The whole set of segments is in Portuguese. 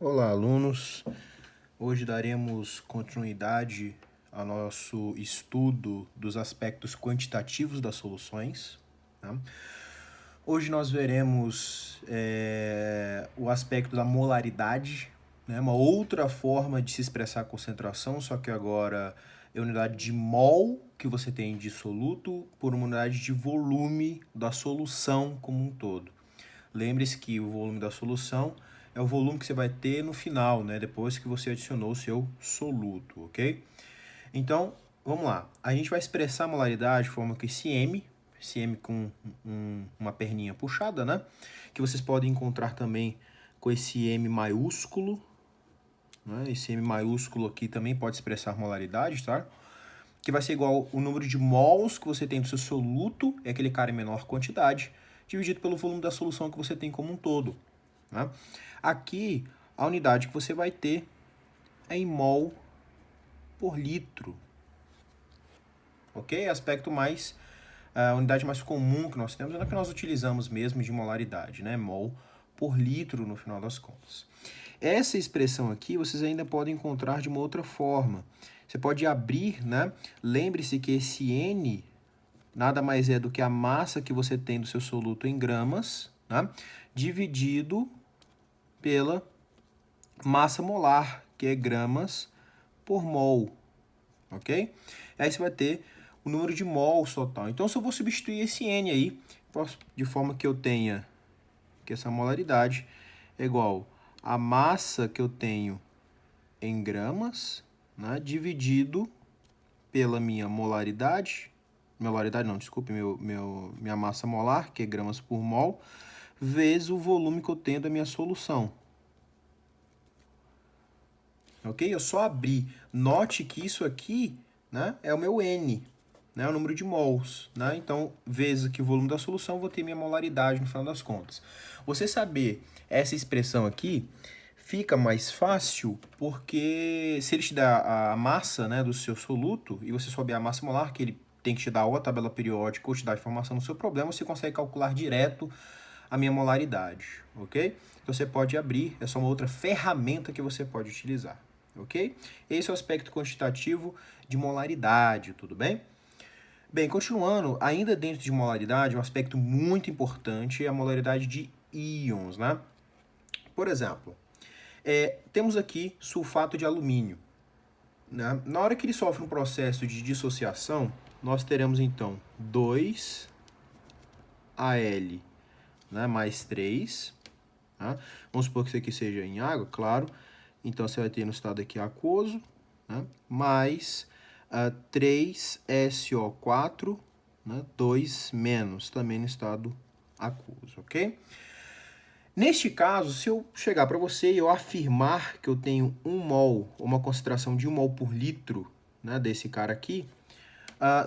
Olá, alunos. Hoje daremos continuidade ao nosso estudo dos aspectos quantitativos das soluções. Tá? Hoje nós veremos o aspecto da molaridade, né? Uma outra forma de se expressar a concentração, só que agora é a unidade de mol que você tem de soluto por uma unidade de volume da solução como um todo. Lembre-se que o volume da solução é o volume que você vai ter no final, né? Depois que você adicionou o seu soluto, ok? Então, vamos lá. A gente vai expressar a molaridade de forma que esse M com uma perninha puxada, né? Que vocês podem encontrar também com esse M maiúsculo, né? Esse M maiúsculo aqui também pode expressar molaridade, tá? Que vai ser igual o número de mols que você tem do seu soluto, é aquele cara em menor quantidade, dividido pelo volume da solução que você tem como um todo. Né? Aqui, a unidade que você vai ter é em mol por litro. Ok? Aspecto mais, a unidade mais comum que nós temos é a que nós utilizamos mesmo de molaridade, né? Mol por litro no final das contas. Essa expressão aqui vocês ainda podem encontrar de uma outra forma. Você pode abrir, né? Lembre-se que esse N nada mais é do que a massa que você tem do seu soluto em gramas, né? Dividido pela massa molar, que é gramas por mol, ok? Aí você vai ter o número de mols total. Então, se eu vou substituir esse N aí, de forma que eu tenha que essa molaridade é igual a massa que eu tenho em gramas, né, dividido pela minha molaridade não, desculpe, minha massa molar, que é gramas por mol, vezes o volume que eu tenho da minha solução. Ok? Eu só abri. Note que isso aqui, né, é o meu N, né, o número de mols. Né? Então, vezes aqui o volume da solução, eu vou ter minha molaridade no final das contas. Você saber essa expressão aqui fica mais fácil porque se ele te dá a massa, né, do seu soluto e você souber a massa molar, que ele tem que te dar ou a tabela periódica ou te dar a informação do seu problema, você consegue calcular direto a minha molaridade, ok? Então você pode abrir, é só uma outra ferramenta que você pode utilizar, ok? Esse é o aspecto quantitativo de molaridade, tudo bem? Bem, continuando, ainda dentro de molaridade, um aspecto muito importante é a molaridade de íons, né? Por exemplo, temos aqui sulfato de alumínio. Né? Na hora que ele sofre um processo de dissociação, nós teremos então 2Al, né, mais 3. Tá? Vamos supor que isso aqui seja em água, claro. Então, você vai ter no estado aqui aquoso, né, mais 3SO4, né, 2 menos, também no estado aquoso, ok? Neste caso, se eu chegar para você e eu afirmar que eu tenho 1 mol, uma concentração de 1 mol por litro, né, desse cara aqui,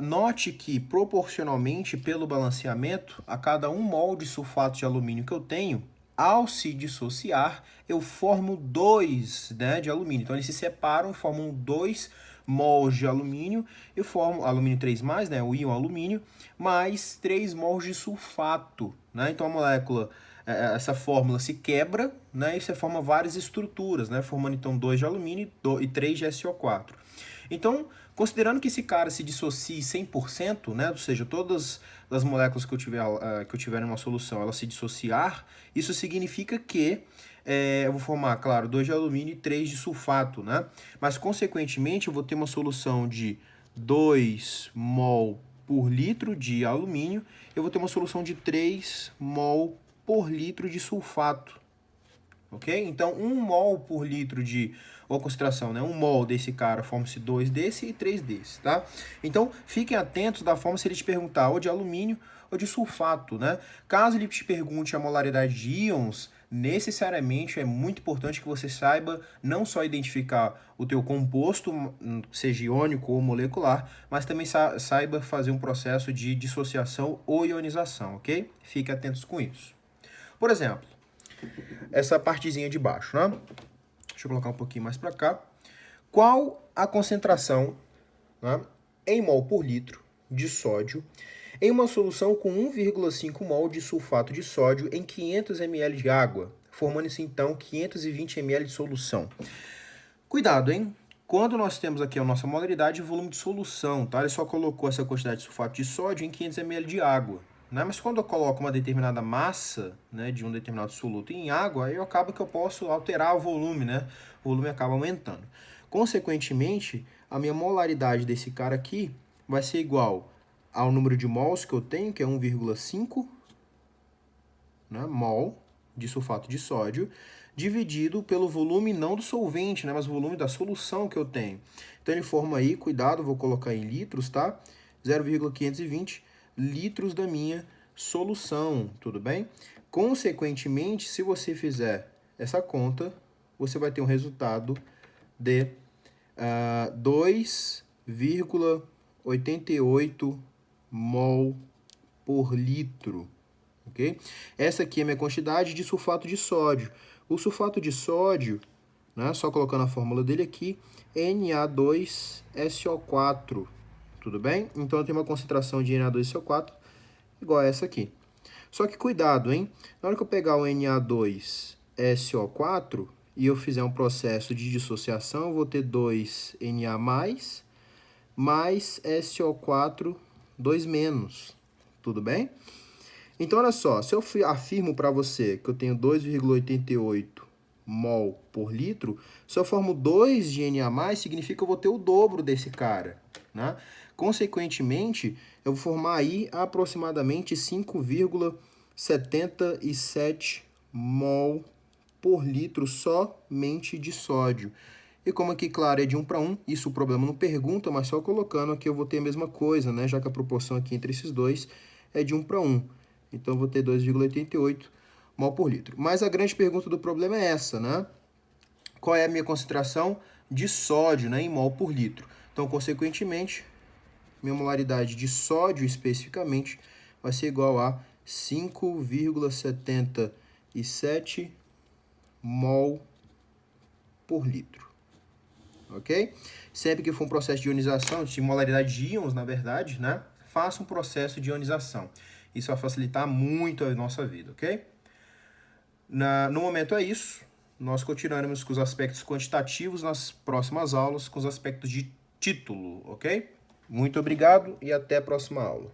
note que, proporcionalmente, pelo balanceamento, a cada 1 mol de sulfato de alumínio que eu tenho, ao se dissociar, eu formo 2, né, de alumínio. Então, eles se separam e formam 2 mols de alumínio. Eu formo alumínio 3+, né, o íon alumínio, mais 3 mols de sulfato. Né? Então, a molécula, essa fórmula se quebra, né, e você forma várias estruturas, né, formando, então, 2 de alumínio e 3 de SO4. Então, considerando que esse cara se dissocie 100%, né, ou seja, todas as moléculas que eu tiver numa solução, elas se dissociar, isso significa que eu vou formar, claro, 2 de alumínio e 3 de sulfato, né? Mas, consequentemente, eu vou ter uma solução de 2 mol por litro de alumínio, eu vou ter uma solução de 3 mol por litro de sulfato. Ok? Então, 1 mol por litro de, ou concentração, né? 1 mol desse cara forma-se 2 desse e 3 desse, tá? Então, fiquem atentos da forma se ele te perguntar ou de alumínio ou de sulfato, né? Caso ele te pergunte a molaridade de íons, necessariamente é muito importante que você saiba não só identificar o teu composto, seja iônico ou molecular, mas também saiba fazer um processo de dissociação ou ionização, ok? Fiquem atentos com isso. Por exemplo, essa partezinha de baixo, né? Deixa eu colocar um pouquinho mais para cá. Qual a concentração, né, em mol por litro de sódio em uma solução com 1,5 mol de sulfato de sódio em 500 ml de água? formando-se então 520 ml de solução. Cuidado, hein? Quando nós temos aqui a nossa molaridade e volume de solução, tá? Ele só colocou essa quantidade de sulfato de sódio em 500 ml de água, né? Mas quando eu coloco uma determinada massa, né, de um determinado soluto em água, aí acaba que eu posso alterar o volume, né? O volume acaba aumentando. Consequentemente, a minha molaridade desse cara aqui vai ser igual ao número de mols que eu tenho, que é 1,5, né, mol de sulfato de sódio, dividido pelo volume não do solvente, né, mas o volume da solução que eu tenho. Então ele forma aí, cuidado, vou colocar em litros, tá? 0,520 litros da minha solução, tudo bem? Consequentemente, se você fizer essa conta, você vai ter um resultado de 2,88 mol por litro. Okay? Essa aqui é a minha quantidade de sulfato de sódio. O sulfato de sódio, né, só colocando a fórmula dele aqui, Na2SO4, tudo bem? Então eu tenho uma concentração de Na2SO4 igual a essa aqui. Só que cuidado, hein? Na hora que eu pegar o Na2SO4 e eu fizer um processo de dissociação, eu vou ter 2Na+, mais SO4, 2-, tudo bem? Então, olha só, se eu afirmo para você que eu tenho 2,88 mol por litro, se eu formo 2 de Na+, significa que eu vou ter o dobro desse cara, né? Consequentemente, eu vou formar aí aproximadamente 5,77 mol por litro somente de sódio. E como aqui, claro, é de 1 para 1, isso o problema não pergunta, mas só colocando aqui eu vou ter a mesma coisa, né? Já que a proporção aqui entre esses dois é de 1 para 1. Então, eu vou ter 2,88 mol por litro. Mas a grande pergunta do problema é essa, né? Qual é a minha concentração de sódio, né, em mol por litro? Então, consequentemente, minha molaridade de sódio especificamente vai ser igual a 5,77 mol por litro. Ok? Sempre que for um processo de ionização, de molaridade de íons, na verdade, né? Faça um processo de ionização. Isso vai facilitar muito a nossa vida, ok? No momento é isso. Nós continuaremos com os aspectos quantitativos nas próximas aulas, com os aspectos de título, ok? Muito obrigado e até a próxima aula.